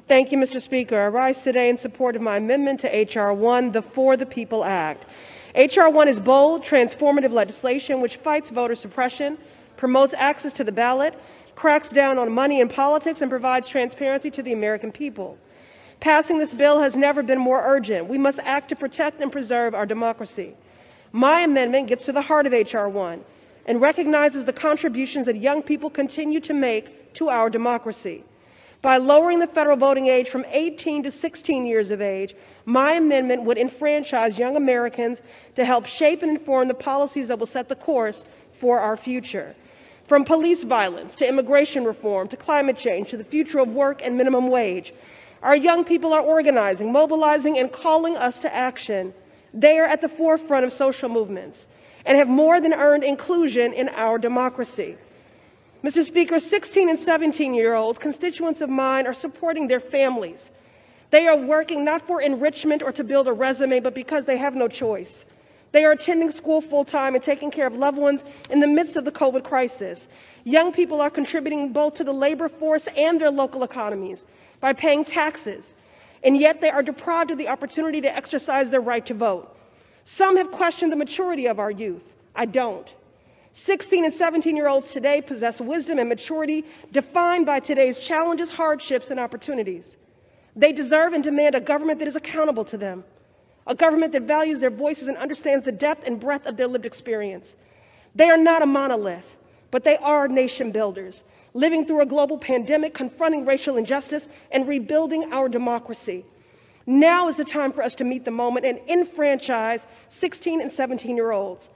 Thank you, Mr. Speaker. I rise today in support of my amendment to H.R. 1, the For the People Act. H.R. 1 is bold, transformative legislation which fights voter suppression, promotes access to the ballot, cracks down on money in politics, and provides transparency to the American people. Passing this bill has never been more urgent. We must act to protect and preserve our democracy. My amendment gets to the heart of H.R. 1 and recognizes the contributions that young people continue to make to our democracy. By lowering the federal voting age from 18 to 16 years of age, my amendment would enfranchise young Americans to help shape and inform the policies that will set the course for our future. From police violence to immigration reform to climate change to the future of work and minimum wage, our young people are organizing, mobilizing, and calling us to action. They are at the forefront of social movements and have more than earned inclusion in our democracy. Mr. Speaker, 16 and 17-year-olds, constituents of mine, are supporting their families. They are working not for enrichment or to build a resume, but because they have no choice. They are attending school full-time and taking care of loved ones in the midst of the COVID crisis. Young people are contributing both to the labor force and their local economies by paying taxes, and yet they are deprived of the opportunity to exercise their right to vote. Some have questioned the maturity of our youth. I don't. 16 and 17-year-olds today possess wisdom and maturity defined by today's challenges, hardships, and opportunities. They deserve and demand a government that is accountable to them, a government that values their voices and understands the depth and breadth of their lived experience. They are not a monolith, but they are nation builders, living through a global pandemic, confronting racial injustice, and rebuilding our democracy. Now is the time for us to meet the moment and enfranchise 16 and 17-year-olds.